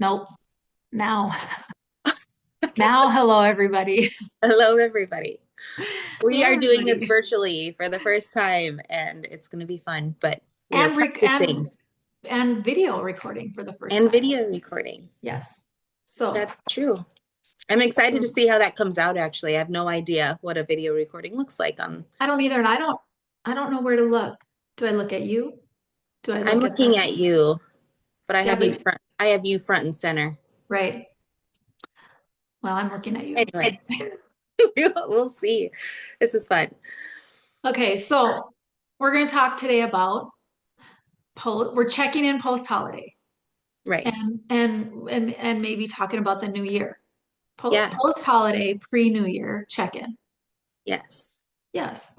Nope. Now, now, hello, everybody. Hello, everybody. We Hello, are doing this everybody. virtually for the first time, and it's going to be fun, but we are And rec practicing and video recording for the first and time. video recording. Yes. So, That's true. I'm excited to see how that comes out, actually. I have no idea what a video recording looks like on. I don't either, and I don't know where to look. Do I look at you? Do I I'm look at looking the, at you, but yeah, but I have you front and center. right. Well, I'm looking at you. Anyway, we'll see. This is fun. Okay, so we're going to talk today about we're checking in post holiday Right. and maybe talking about the new year. Yeah. Post holiday, pre-new year check-in. Yes. Yes.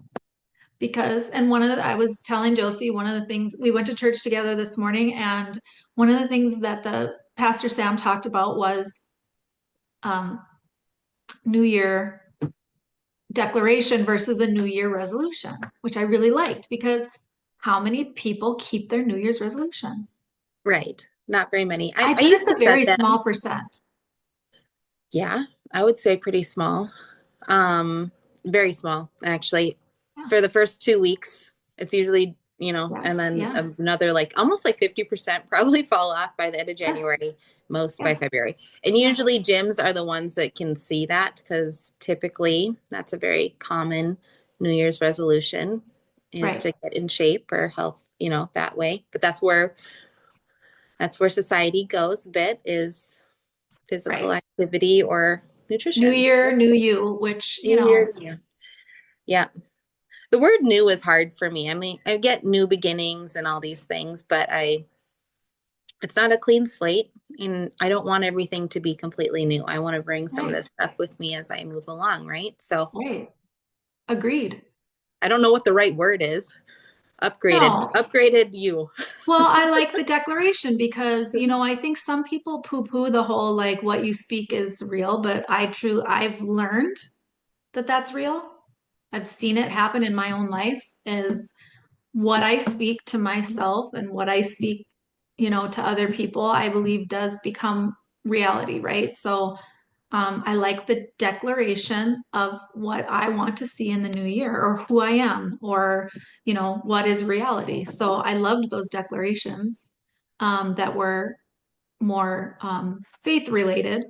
Because and I was telling Josie, one of the things we went to church together this morning, and one of the things that the Pastor Sam talked about was um, New Year declaration versus a New Year resolution, which I really liked because how many people keep their New Year's resolutions? Right. Not very many. I I bet used it's to a set very them. small percent. Yeah, I would say pretty small. Um, Very small, actually. Yeah. For the first 2 weeks, it's usually, and Yes. then Yeah. another like almost like 50% probably fall off by the end of Yes. January, most by Yeah. February. And Yeah. usually gyms are the ones that can see that because typically that's a very common New Year's resolution is Right. to get in shape or health, that way. But that's where society goes a bit is physical Right. activity or New nutrition. year, new you, which, New year, yeah. Yeah. The word new is hard for me. I mean, I get new beginnings and all these things, but it's not a clean slate and I don't want everything to be completely new. I want to bring some of right. this stuff with me as I move along, right? So Right. Agreed. I don't know what the right word is. No. Upgraded you. Well, I like the declaration because, I think some people poo-poo the whole like what you speak is real, but I've learned that that's real. I've seen it happen in my own life is what I speak to myself and what I speak, to other people, I believe does become reality, right? So I like the declaration of what I want to see in the new year or who I am or, what is reality. So I loved those declarations that were more faith related.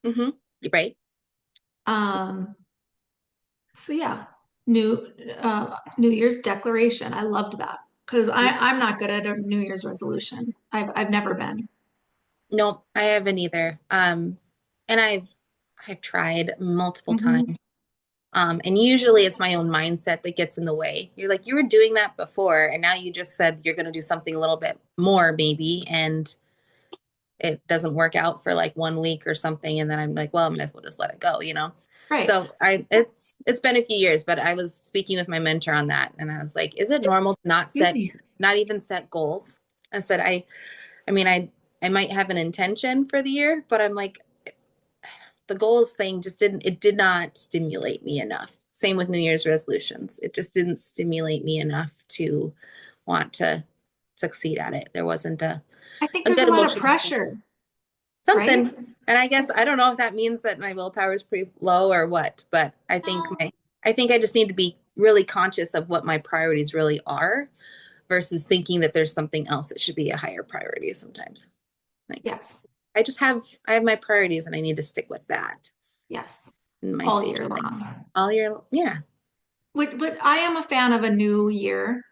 Mm-hmm. Right. Um, so yeah, new New Year's declaration. I loved that because I'm not good at a New Year's resolution. I've never been. No, I haven't either. And I've tried multiple Hmm. times. And usually it's my own mindset that gets in the way. You're like, you were doing that before, and now you just said you're going to do something a little bit more, maybe, and it doesn't work out for like 1 week or something. And then I'm like, well, I might as well just let it go. Right. So it's been a few years, but I was speaking with my mentor on that, and I was like, is it normal to Excuse me. not even set goals? I said, I mean, I might have an intention for the year, but I'm like, the goals thing just it did not stimulate me enough. Same with New Year's resolutions. It just didn't stimulate me enough to want to succeed at it. There wasn't I think a there's a good lot of emotion. pressure, right? Something. And I guess I don't know if that means that my willpower is pretty low or what, but No. I think I just need to be really conscious of what my priorities really are versus thinking that there's something else that should be a higher priority sometimes. Like Yes. I have my priorities and I need to stick with that Yes. in my All stage year of life. long. All year, yeah. But I am a fan of a new year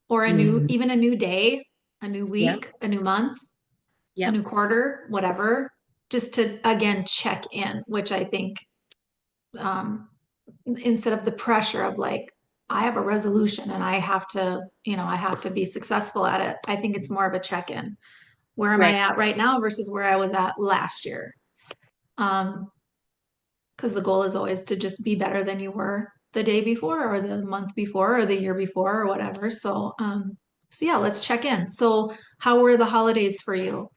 or Mhm. even a new day, a new Yep. week, a new month, a Yep. new quarter, whatever, just to again check in, which I think um, instead of the pressure of like, I have a resolution and I have to be successful at it. I think it's more of a check in. Where am I Right. at right now versus where I was at last year? Um, because the goal is always to just be better than you were the day before or the month before or the year before or whatever. So yeah, let's check in. So how were the holidays for you?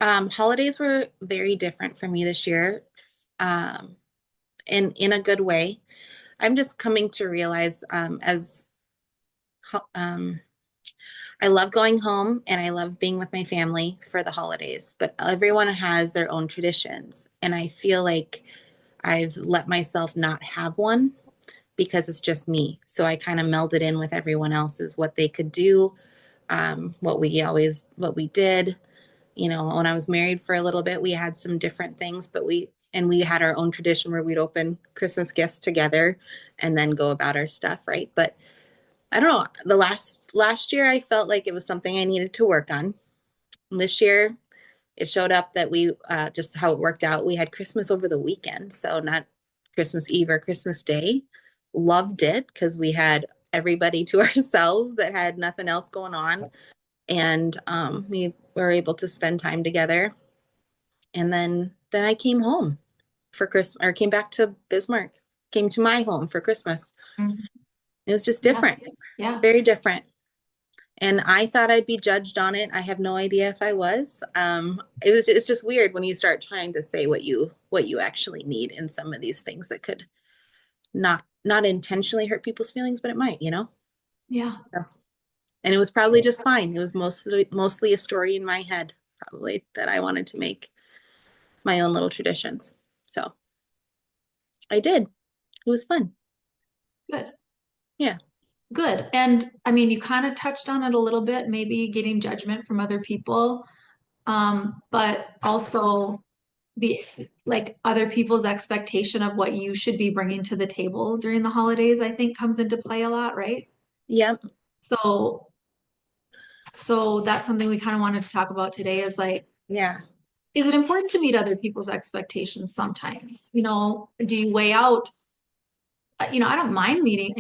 Holidays were very different for me this year, um, in a good way. I'm just coming to realize as ho- um, I love going home and I love being with my family for the holidays, but everyone has their own traditions. And I feel like I've let myself not have one because it's just me. So I kind of melded in with everyone else's what they could do, what we did. You know, when I was married for a little bit, we had some different things, but we had our own tradition where we'd open Christmas gifts together and then go about our stuff, right? But I don't know. The last year I felt like it was something I needed to work on. This year it showed up that we just how it worked out. We had Christmas over the weekend, so not Christmas Eve or Christmas Day. Loved it because we had everybody to ourselves that had nothing else going on, and we were able to spend time together. And then I came home for Christmas, or came back to Bismarck, came to my home for Christmas. Mhm. It was just Yes. different, Yeah. very different. And I thought I'd be judged on it. I have no idea if I was. It's just weird when you start trying to say what you actually need in some of these things that could not intentionally hurt people's feelings, but it might, you know. Yeah. So, and it was probably just fine. It was mostly a story in my head, probably that I wanted to make my own little traditions. So I did. It was fun. Good. Yeah. Good. And I mean, you kind of touched on it a little bit, maybe getting judgment from other people, but also the like other people's expectation of what you should be bringing to the table during the holidays, I think comes into play a lot, right? Yep. So, so that's something we kind of wanted to talk about today is like, Yeah. is it important to meet other people's expectations sometimes? Do you weigh out, I don't mind meeting,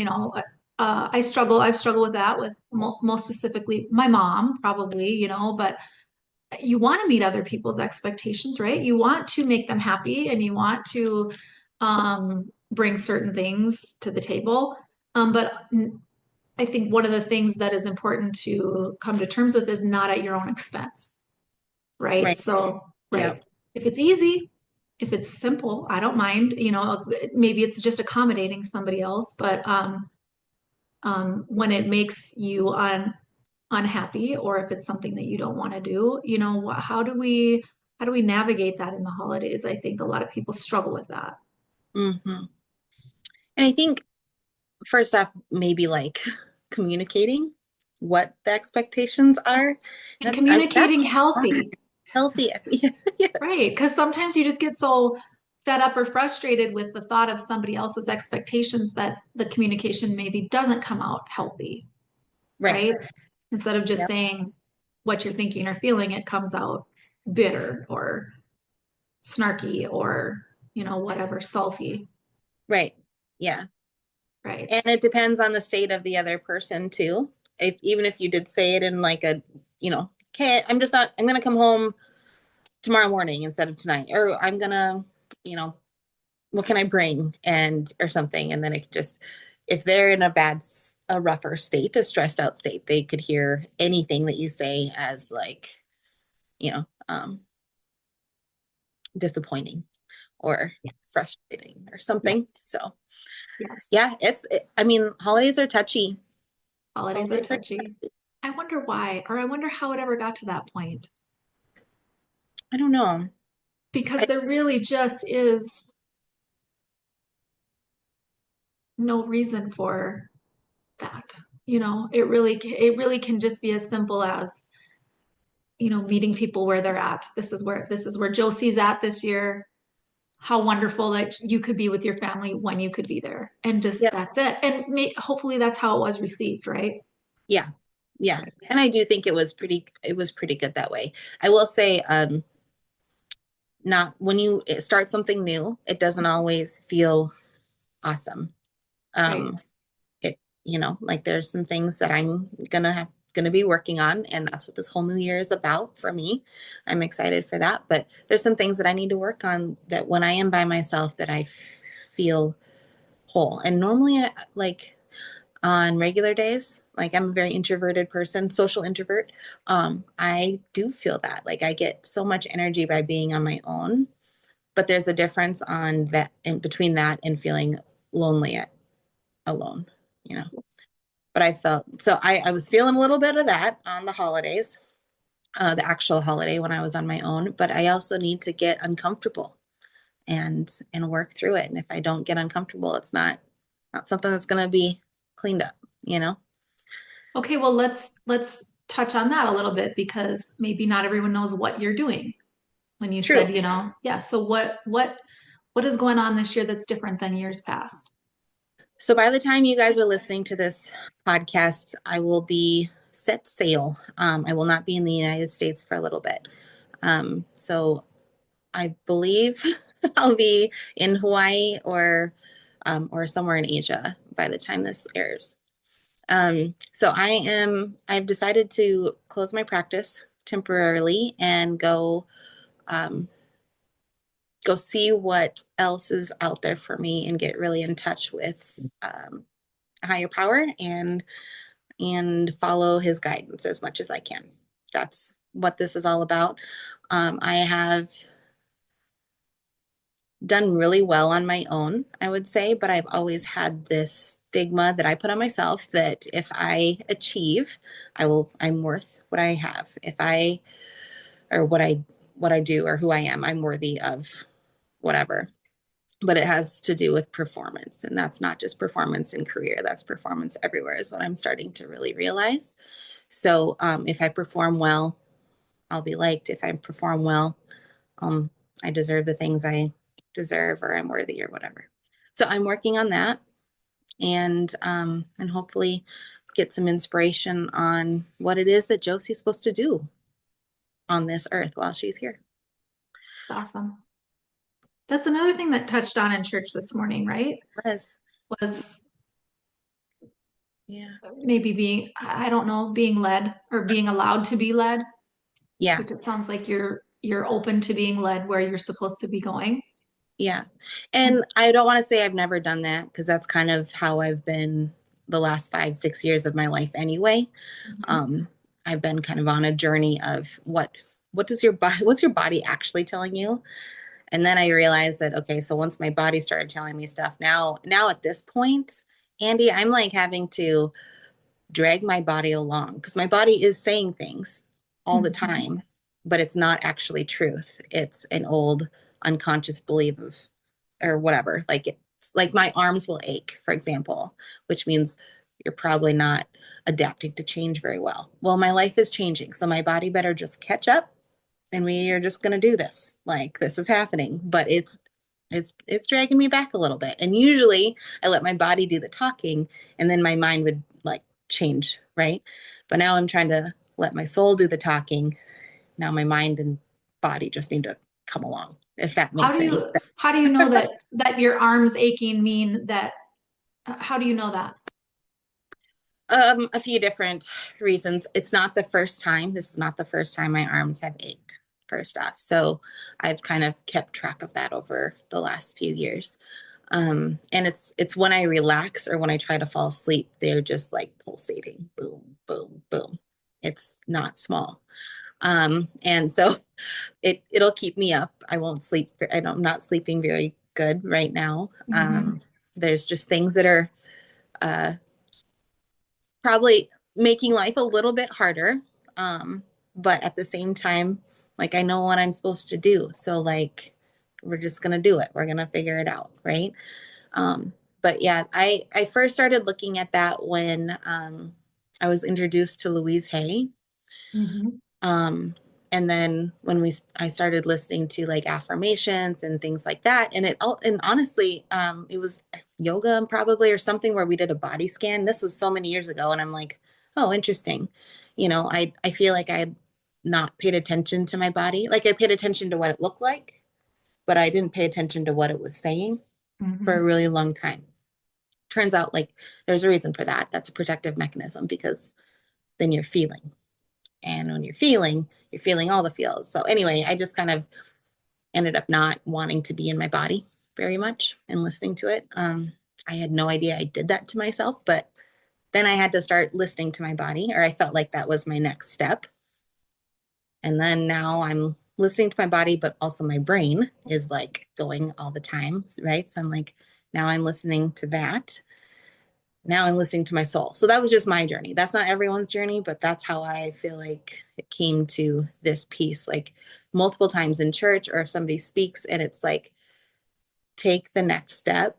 I've struggled with that with most specifically my mom, probably, but you want to meet other people's expectations, right? You want to make them happy and you want to bring certain things to the table. But I think one of the things that is important to come to terms with is not at your own expense, right? Right. So, right. Yep. If it's easy, if it's simple, I don't mind, maybe it's just accommodating somebody else, but when it makes you unhappy or if it's something that you don't want to do, how do we navigate that in the holidays? I think a lot of people struggle with that. Hmm. And I think first off, maybe like communicating what the expectations are. And That's communicating hard. healthy, Healthy. Yes. right? Because sometimes you just get so fed up or frustrated with the thought of somebody else's expectations that the communication maybe doesn't come out healthy, Right. right? Instead of just Yep. saying what you're thinking or feeling, it comes out bitter or snarky or, whatever, salty, Right. Yeah. right? And it depends on the state of the other person too. Even if you did say it in like okay, I'm gonna come home tomorrow morning instead of tonight, or I'm gonna, you know, what can I bring or something. And then it could just, if they're in a rougher state, a stressed out state, they could hear anything that you say as like, you know, disappointing or Yes. frustrating or something. Yes. So Yes. yeah, I mean, holidays are touchy. Holidays are Holidays are, touchy. I wonder why, or I wonder how it ever got to that point. I don't know. Because I, there really just is no reason for that. It really can just be as simple as, meeting people where they're at. This is where Josie's at this year. How wonderful that you could be with your family when you could be there. And just yeah, that's it. And hopefully that's how it was received, right? yeah, yeah. Right. And I do think it was pretty good that way. I will say, not when you start something new, it doesn't always feel awesome. Right. Um, it, like there's some things that gonna be working on, and that's what this whole new year is about for me. I'm excited for that, but there's some things that I need to work on that when I am by myself that feel whole. And normally, like on regular days, like I'm a very introverted person, social introvert. I do feel that like I get so much energy by being on my own, but there's a difference on that in between that and feeling lonely alone, you know. Yes. But I felt so I was feeling a little bit of that on the holidays, the actual holiday when I was on my own. But I also need to get uncomfortable and work through it. And if I don't get uncomfortable, it's not something that's going to be cleaned up, you know? Okay, well let's touch on that a little bit because maybe not everyone knows what you're doing when you True. said, yeah, so what is going on this year that's different than years past? So by the time you guys are listening to this podcast, I will be set sail. I will not be in the United States for a little bit. So I believe I'll be in Hawaii or somewhere in Asia by the time this airs. So I've decided to close my practice temporarily and um, go see what else is out there for me and get really in touch with higher power and follow his guidance as much as I can. That's what this is all about. I have done really well on my own, I would say, but I've always had this stigma that I put on myself that if I achieve, I'm worth what I have. If I or what I do or who I am, I'm worthy of whatever. But it has to do with performance, and that's not just performance in career, that's performance everywhere is what I'm starting to really realize. So if I perform well, I'll be liked. If I perform well, um, I deserve the things I deserve or I'm worthy or whatever. So I'm working on that and hopefully get some inspiration on what it is that Josie's supposed to do on this earth while she's here. It's awesome. That's another thing that touched on in church this morning, right? Liz. Was Yeah. maybe being, I don't know, being led or being allowed to be led, Yeah. which it sounds like you're open to being led where you're supposed to be going. Yeah. And I don't want to say I've never done that because that's kind of how I've been the last 5, 6 years of my life anyway. Mhm. Um, I've been kind of on a journey of what does your body what's your body actually telling you? And then I realized that okay, so once my body started telling me stuff, now at this point, Andy, I'm like having to drag my body along because my body is saying things all the Mhm. time, but it's not actually truth. It's an old unconscious belief of or whatever. Like it's like my arms will ache, for example, which means you're probably not adapting to change very well. Well, my life is changing, so my body better just catch up and we are just going to do this. Like this is happening, but it's dragging me back a little bit. And usually I let my body do the talking and then my mind would like change, right? But now I'm trying to let my soul do the talking. Now my mind and body just need to come along, if that How makes do any you sense. how do you know that your arms aching mean that how do you know that? A few different reasons. It's not the first time. This is not the first time my arms have ached, first off. So I've kind of kept track of that over the last few years. And it's when I relax or when I try to fall asleep, they're just like pulsating, boom, boom, boom. It's not small. And so it'll keep me up. I won't sleep. I'm not sleeping very good right now. Mhm. There's just things that are uh, probably making life a little bit harder. Um, but at the same time, like I know what I'm supposed to do. So like we're just gonna do it. We're gonna figure it out, right? But yeah, I first started looking at that when I was introduced to Louise Hay. Mhm. Um, and then when I started listening to like affirmations and things like that, and honestly, it was yoga probably or something where we did a body scan. This was so many years ago, and I'm like, oh, interesting. I feel like I had not paid attention to my body. Like I paid attention to what it looked like, but I didn't pay attention to what it was saying for a Mhm. really long time. Turns out like there's a reason for that. That's a protective mechanism because then you're feeling. And when you're feeling all the feels. So anyway, I just kind of ended up not wanting to be in my body very much and listening to it. I had no idea I did that to myself, but then I had to start listening to my body, or I felt like that was my next step. And then now I'm listening to my body, but also my brain is like going all the time, right? So I'm like, now I'm listening to that. Now I'm listening to my soul. So that was just my journey. That's not everyone's journey, but that's how I feel like it came to this piece. Like multiple times in church, or if somebody speaks and it's like, take the next step,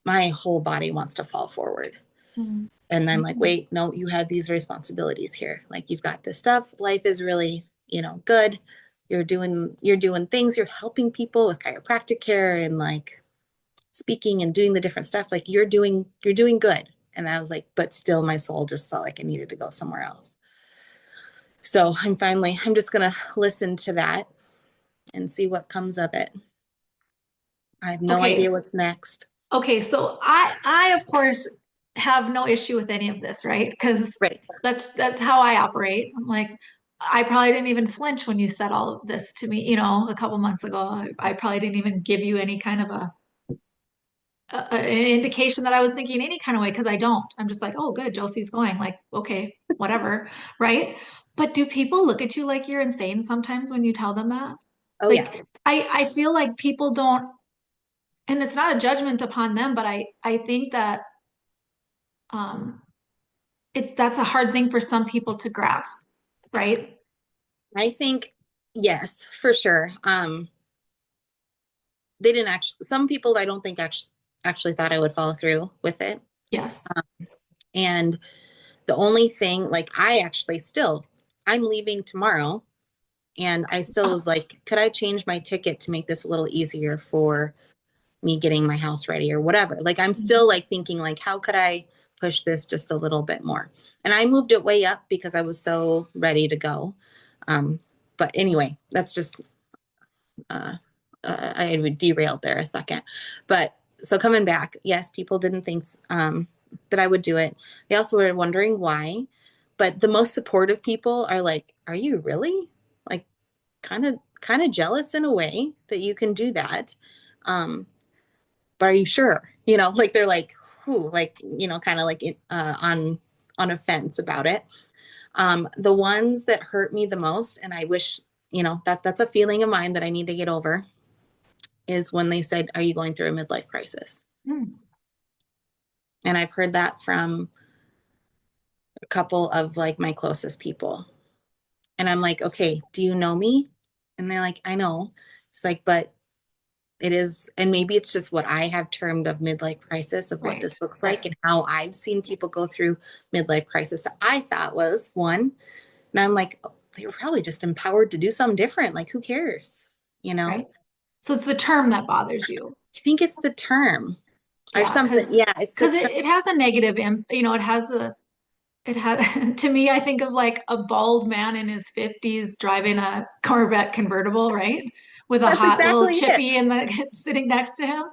my whole body wants to fall forward. Mm. And I'm like, Mhm. wait, no, you have these responsibilities here. Like you've got this stuff. Life is really, good. You're doing things, you're helping people with chiropractic care and like speaking and doing the different stuff. Like you're doing good. And I was like, but still my soul just felt like it needed to go somewhere else. So I'm just gonna listen to that and see what comes of it. I have no Okay. idea what's next. Okay, so I of course have no issue with any of this, right? Because Right. that's how I operate. I'm like, I probably didn't even flinch when you said all of this to me, a couple months ago. I probably didn't even give you any kind of an indication that I was thinking any kind of way because I don't. I'm just like, oh, good, Josie's going. Like, okay, whatever, right? But do people look at you like you're insane sometimes when you tell them that? Oh yeah. Like, I feel like people don't, and it's not a judgment upon them, but I think that um that's a hard thing for some people to grasp, right? I think yes, for sure. They didn't actually, some people I don't think actually thought I would follow through with it. Yes. And the only thing, like, I'm leaving tomorrow, and I still Uh, was like, could I change my ticket to make this a little easier for me getting my house ready or whatever? Like, I'm still like thinking, like, how could I push this just a little bit more? And I moved it way up because I was so ready to go. Um, but anyway, that's just uh, I derailed there a second. But so coming back, yes, people didn't think that I would do it. They also were wondering why. But the most supportive people are like, "Are you really like kind of jealous in a way that you can do that? But are you sure? Like they're like, who, like kind of like on a fence about it. The ones that hurt me the most, and I wish that's a feeling of mine that I need to get over is when they said, are you going through a midlife crisis? mm, And I've heard that from a couple of like my closest people. And I'm like, okay, do you know me? And they're like, I know. It's like, but it is, and maybe it's just what I have termed of midlife crisis of what right. this looks like and how I've seen people go through midlife crisis. I thought was one. And I'm like, oh, they were probably just empowered to do something different. Like, who cares? You know, Right. So it's the term that bothers you. I think it's the term or Yeah, something. Yeah, it's the because term. it has a negative it has it has to me, I think of like a bald man in his 50s driving a Corvette convertible, right? With a That's hot little exactly it. chippy in the sitting next to him.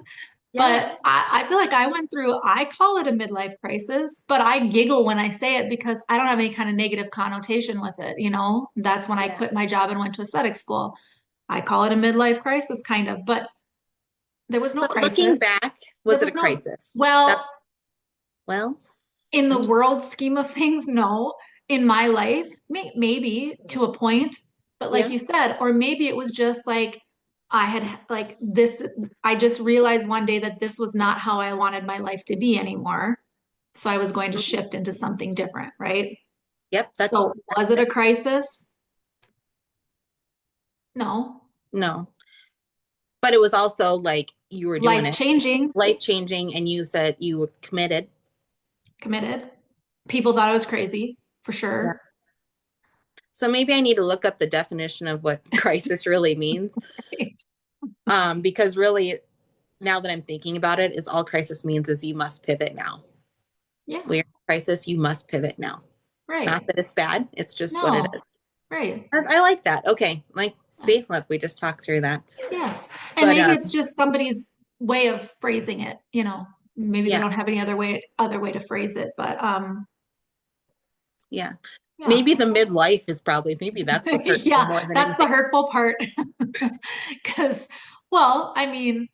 Yeah. But I feel like I call it a midlife crisis, but I giggle when I say it because I don't have any kind of negative connotation with it. That's when I Yeah. quit my job and went to aesthetic school. I call it a midlife crisis, kind of, but there was no But looking crisis. back, There was it a was no, crisis? well, That's, well, in the mm, world scheme of things, no. In my life, maybe to a point, but like yeah. you said, or maybe it was just like I had like this, I just realized one day that this was not how I wanted my life to be anymore. So I was going to Mhm. shift into something different, right? Yep. So was it a crisis? No. No. But it was also like you were doing Life it, changing, life changing, and you said you were committed. committed. People thought I was crazy, for Yeah. sure. So maybe I need to look up the definition of what crisis really means. Because really, now that I'm thinking about it, is all crisis means is you must pivot now. Yeah, We're in crisis, you must pivot now. Not right. that it's bad, it's just what it No, is. right. I like that. Okay. Like, see, look, we just talked through that. Yes. And But maybe it's just somebody's way of phrasing it. Maybe they yeah, don't have any other way to phrase it, but yeah. yeah. Maybe the midlife is probably, maybe that's what's hurtful Yeah, more than that's the anything. hurtful part. Because, well, I mean,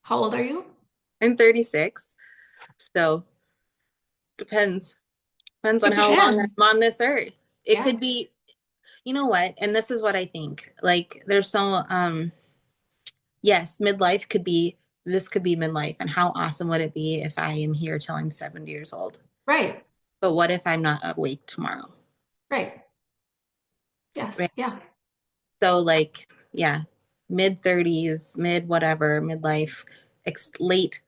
how old are you? I'm 36. So depends. Depends on It how long depends. I'm on this earth. It Yeah. could be, you know what? And this is what I think. Like there's so yes, midlife could be this could be midlife, and how awesome would it be if I am here till I'm 70 years old? Right. But what if I'm not awake tomorrow? Right. Right. Yes. Yeah. So like, yeah, mid 30s, mid whatever, midlife, late.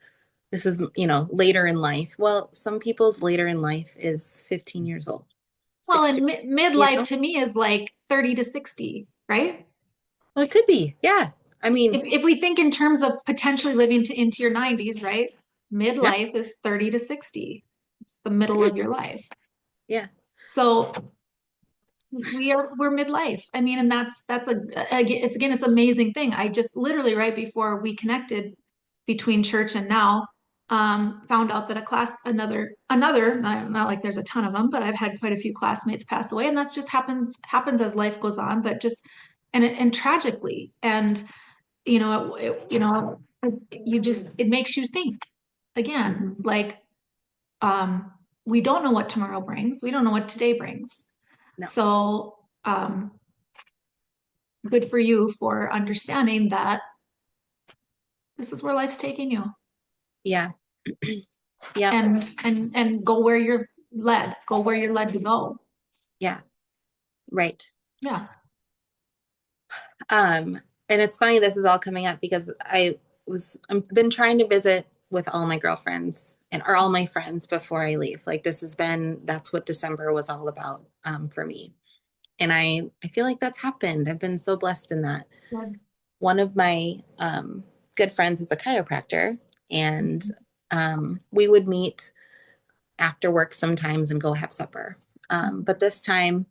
This is, later in life. Well, some people's later in life is 15 years old, Well, 60, and you midlife know? to me is like 30 to 60, right? Well, it could be. Yeah. I mean, If we think in terms of potentially living into your 90s, right? yeah, Midlife is 30 to 60. It's the middle of seriously. your life. Yeah. So we're midlife. I mean, and that's it's again, it's an amazing thing. I just literally right before we connected between church and now, found out that a class, another, not like there's a ton of them, but I've had quite a few classmates pass away, and that's just happens as life goes on, but just, and tragically. And you just, it makes you think again, Mhm. like, um, we don't know what tomorrow brings. We don't know what today brings. No. So, good for you for understanding that this is where life's taking you, Yeah. Yep. and go where you're led. Go where you're led to go. Yeah. Right. Yeah. Um, and it's funny this is all coming up because I've been trying to visit with all my girlfriends and or all my friends before I leave. Like that's what December was all about for me. And I feel like that's happened. I've been so blessed in that. Good. One of my good friends is a chiropractor, and Mhm. we would meet after work sometimes and go have supper. But this time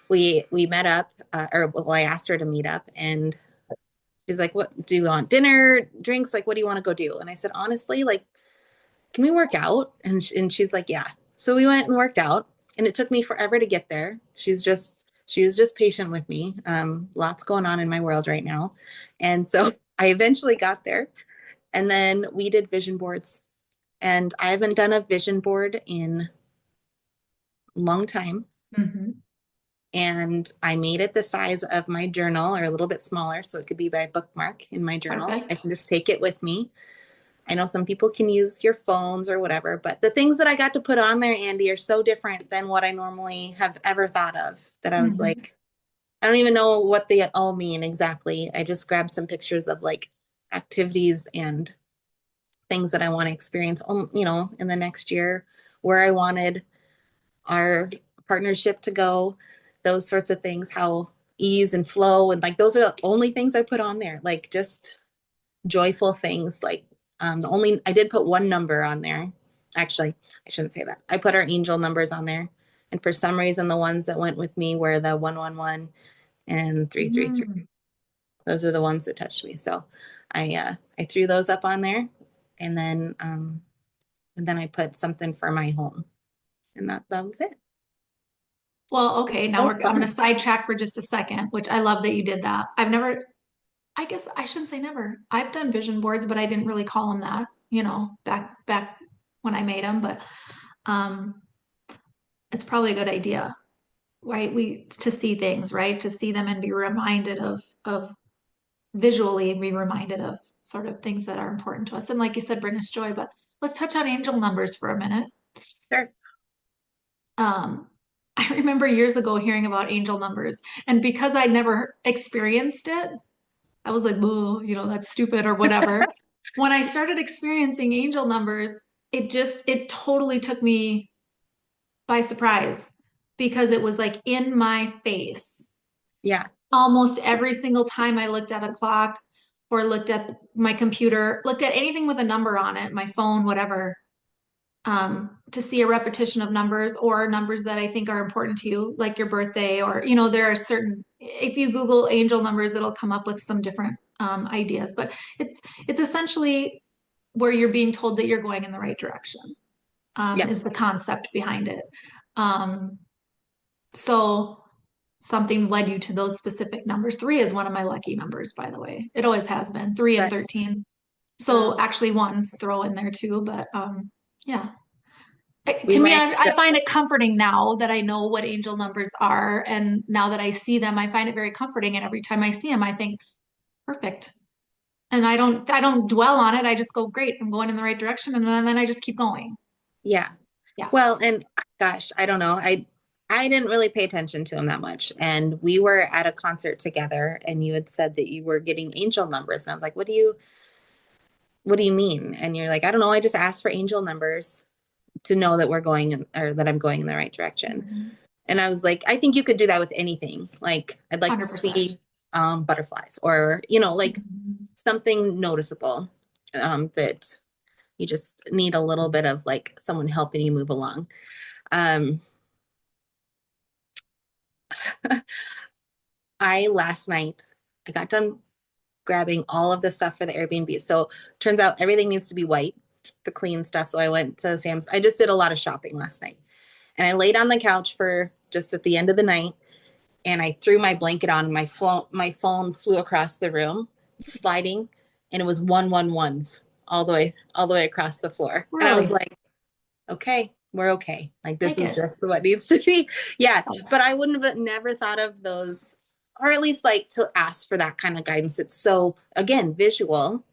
we met up, or well, I asked her to meet up, and she's like, "What do you want? Dinner, drinks? Like, what do you want to go do?" And I said, honestly, like, can we work out? And she's like, yeah. So we went and worked out, and it took me forever to get there. She was just patient with me. Lots going on in my world right now, and so I eventually got there, and then we did vision boards, and I haven't done a vision board in a long time. Mhm. And I made it the size of my journal or a little bit smaller so it could be by bookmark in my journals. I Perfect. can just take it with me. I know some people can use your phones or whatever, but the things that I got to put on there, Andy, are so different than what I normally have ever thought of that I was Mhm. like, I don't even know what they all mean exactly. I just grabbed some pictures of like activities and things that I want to experience, in the next year, where I wanted our partnership to go, those sorts of things, how ease and flow. And like, those are the only things I put on there, like just joyful things. Like, I did put one number on there. Actually, I shouldn't say that. I put our angel numbers on there. And for some reason, the ones that went with me were the 111 and 333. Mm. Those are the ones that touched me. So I threw those up on there, and then I put something for my home, and that was it. Well, okay, now So I'm going to fun. sidetrack for just a second, which I love that you did that. I've never, I guess I shouldn't say never. I've done vision boards, but I didn't really call them that, back when I made them, but um it's probably a good idea, right? To see things, right? To see them and be reminded of visually be reminded of sort of things that are important to us. And like you said, bring us joy. But let's touch on angel numbers for a minute. Sure. Um, I remember years ago hearing about angel numbers, and because I'd never experienced it, I was like, "Boo, that's stupid" or whatever. When I started experiencing angel numbers, it totally took me by surprise because it was like in my face. Yeah. Almost every single time I looked at a clock or looked at my computer, looked at anything with a number on it, my phone, whatever, to see a repetition of numbers or numbers that I think are important to you, like your birthday, or, there are if you Google angel numbers, it'll come up with some different ideas, but it's essentially where you're being told that you're going in the right direction, Yeah. is the concept behind it. Um, so something led you to those specific numbers. Three is one of my lucky numbers, by the way. It always has been, 3 and That 13. So um, actually ones throw in there too, but yeah. we To me, might I find it comforting now that I know what angel numbers are. And now that I see them, I find it very comforting. And every time I see them, I think, perfect. And I don't dwell on it. I just go, great, I'm going in the right direction. And then I just keep going. Yeah. Yeah. Well, and gosh, I don't know. I didn't really pay attention to him that much. And we were at a concert together and you had said that you were getting angel numbers. And I was like, what do you mean? And you're like, I don't know. I just asked for angel numbers to know that we're going in, or that I'm going in the right direction. Mhm. And I was like, I think you could do that with anything. Like, I'd like to 100%. see butterflies or, like Mhm. something noticeable that you just need a little bit of like someone helping you move along. Um, last night, I got done grabbing all of the stuff for the Airbnb. So turns out everything needs to be white, the clean stuff. So I went to Sam's. I just did a lot of shopping last night. And I laid on the couch for just at the end of the night and I threw my blanket on and my phone flew across the room, sliding, and it was 111s all the way across the floor. And I was Really? like, okay, we're okay. Like this Take is it. just what needs to be. Yeah. Yes. But I wouldn't have never thought of those, or at least like to ask for that kind of guidance. It's so again visual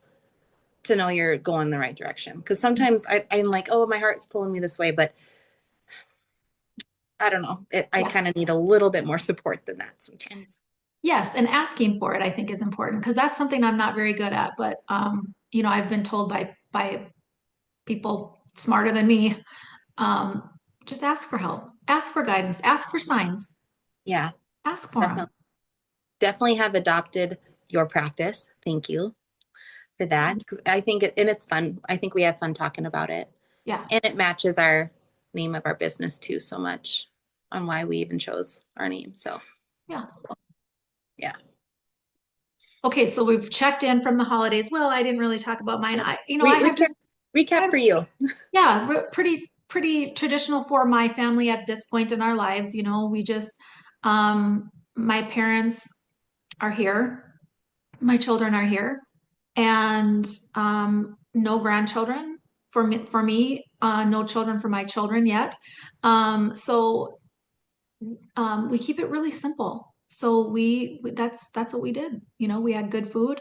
to know you're going the right direction. Because sometimes I'm like, oh, my heart's pulling me this way, but I don't know. I Yeah. kind of need a little bit more support than that sometimes. Yes, and asking for it I think is important because that's something I'm not very good at, but I've been told by people smarter than me, um, just ask for help, ask for guidance, ask for signs, Yeah, ask for them. definitely. Definitely have adopted your practice. Thank you for that. Because I think and it's fun. I think we have fun talking about it. Yeah. And it matches our name of our business too so much on why we even chose our name. So Yeah. it's cool. Yeah. Okay, so we've checked in from the holidays. Well, I didn't really talk about mine. I have Recap, just recap I for you. yeah, pretty traditional for my family at this point in our lives. We just my parents are here, my children are here, and no grandchildren for me, no children for my children yet. So we keep it really simple. So that's what we did. We had good food,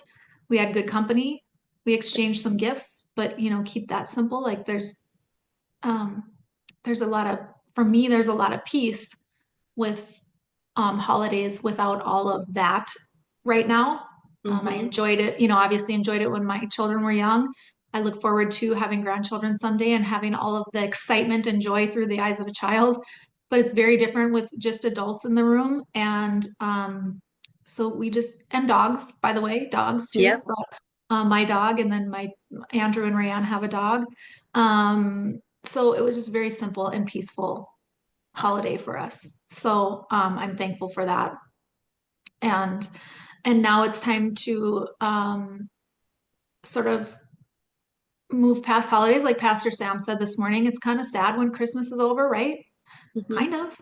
we had good company, we exchanged some gifts, but keep that simple. Like um, there's a lot of for me, there's a lot of peace with holidays without all of that right now. I Mm-hmm. enjoyed it, obviously enjoyed it when my children were young. I look forward to having grandchildren someday and having all of the excitement and joy through the eyes of a child. But it's very different with just adults in the room. And so and dogs, by the way, dogs too. Yep. But, my dog and then my Andrew and Rayanne have a dog. So it was just very simple and peaceful Awesome. holiday for us. So I'm thankful for that. And and now it's time to sort of move past holidays. Like Pastor Sam said this morning, it's kind of sad when Christmas is over, right? Mm-hmm. Kind of.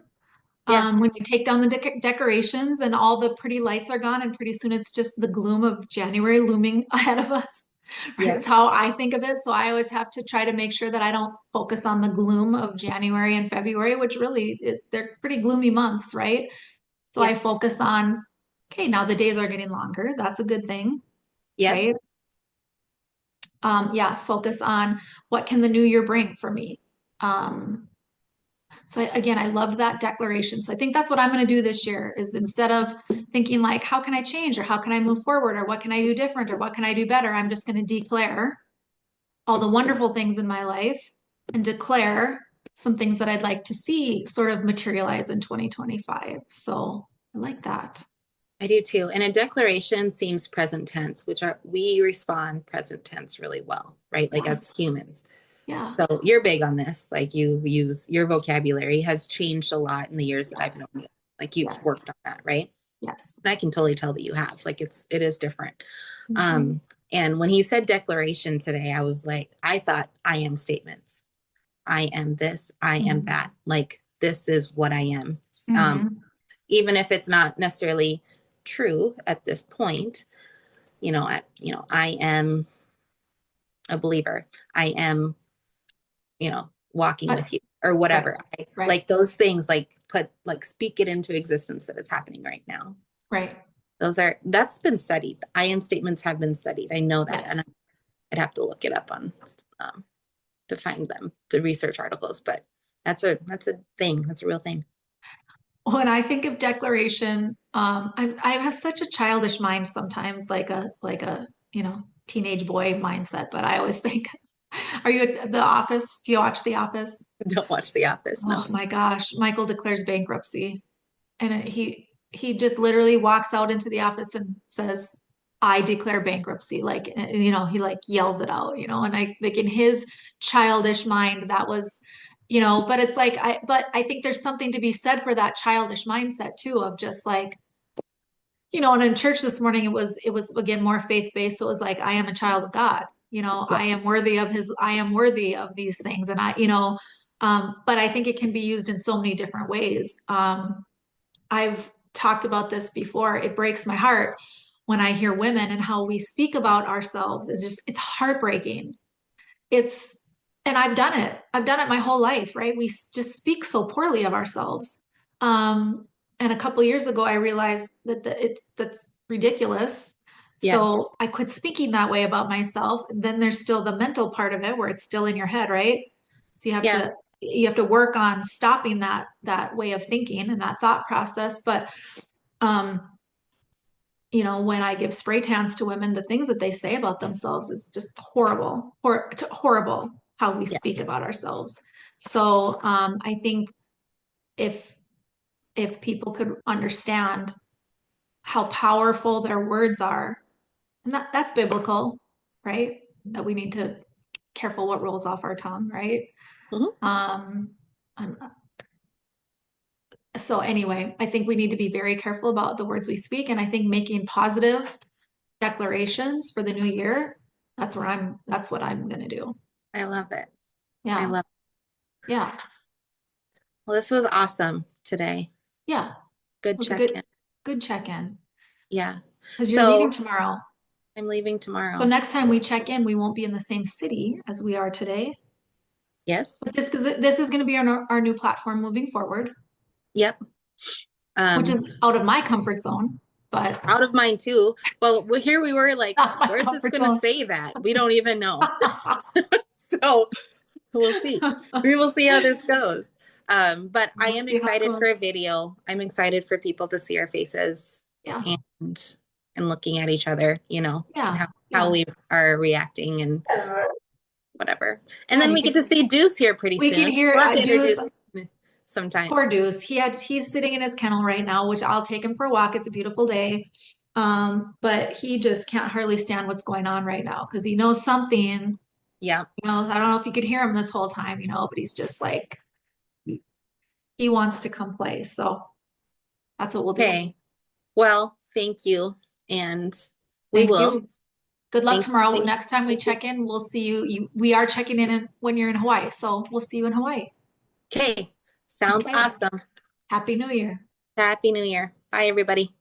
Yeah. When you take down the decorations and all the pretty lights are gone, and pretty soon it's just the gloom of January looming ahead of us. Right? Yeah. It's how I think of it. So I always have to try to make sure that I don't focus on the gloom of January and February, which really they're pretty gloomy months, right? So I Yep. focus on, okay, now the days are getting longer. That's a good thing, Yep. right? Yeah, focus on what can the new year bring for me. Again, I loved that declaration. So I think that's what I'm going to do this year is instead of thinking like, how can I change or how can I move forward or what can I do different or what can I do better? I'm just going to declare all the wonderful things in my life and declare some things that I'd like to see sort of materialize in 2025. So I like that. I do too. And a declaration seems present tense, which we respond present tense really well, right? Like Yeah. as humans. Yeah. So you're big on this. Like you use your vocabulary has changed a lot in the years that I've known Yes. you. Like you've Yes. worked on that, right? Yes. And I can totally tell that you have. Like it is different. Mhm. Um, and when he said declaration today, I was like, I thought I am statements. I am this, I am Mhm. that. Like this is what I am. Um, Mhm. even if it's not necessarily true at this point, I am a believer. I am, walking But with you or right, whatever. right, Like those things, like speak it into existence that is happening right now. right. That's been studied. I am statements have been studied. I know that. And Yes. I'd have to look it up on um, to find them, the research articles, but that's a thing. That's a real thing. When I think of declaration, I have such a childish mind sometimes, teenage boy mindset. But I always think, are you at The Office? Do you watch The Office? Don't watch The Office. Oh No. my gosh, Michael declares bankruptcy, and he just literally walks out into the office and says, "I declare bankruptcy." Like, he like yells it out, and I like in his childish mind that was, but it's like but I think there's something to be said for that childish mindset too of just like, and in church this morning it was again more faith-based. So it was like, I am a child of God. Yep. I am worthy of these things. And but I think it can be used in so many different ways. I've talked about this before. It breaks my heart when I hear women and how we speak about ourselves is just, it's heartbreaking. It's, and I've done it my whole life, right? Just speak so poorly of ourselves. Um, and a couple years ago, I realized that that's ridiculous. Yeah. So I quit speaking that way about myself. And then there's still the mental part of it where it's still in your head, right? So Yeah. you have to work on stopping that way of thinking and that thought process. But um, when I give spray tans to women, the things that they say about themselves is just horrible, horrible how we Yeah. speak about ourselves. So I think if people could understand how powerful their words are, and that's biblical, right? That we need to careful what rolls off our tongue, right? Mhm. Um, um, so anyway, I think we need to be very careful about the words we speak, and I think making positive declarations for the new year, that's what I'm gonna do. I love it. I Yeah. love Yeah. Well, this was awesome today. Yeah. It Good was a check-in. good check-in Yeah. because you're leaving So tomorrow. I'm leaving So tomorrow. next time we check in, we won't be in the same city as we are today. Yes. But this is going to be our new platform moving forward, Yep. which Um, is out of my comfort zone, but out of mine too. Well, here we were like, not my where's this comfort going to zone. say that? We don't even know. So we'll see. We will see how this goes. But I We'll am see how it excited for a goes. video. I'm excited for people to see our faces Yeah. and looking at each other, and Yeah. how Yeah. we are reacting and whatever. And Yeah. then You we get can to see Deuce here pretty we can soon. hear We'll have to Deuce. introduce sometime. Poor Deuce. He's sitting in his kennel right now, which I'll take him for a walk. It's a beautiful day. But he just can't hardly stand what's going on right now because he knows something. Yeah. I don't know if you could hear him this whole time, but he's just like he wants to come play. So that's what we'll do. Okay. Well, thank you. And we Thank will. you. Good luck Thank tomorrow. you. Next time we Thank you. check in, we'll see you. We are checking in when you're in Hawaii. So we'll see you in Hawaii. Okay. Sounds Okay. awesome. Happy New Year. Happy New Year. Bye, everybody.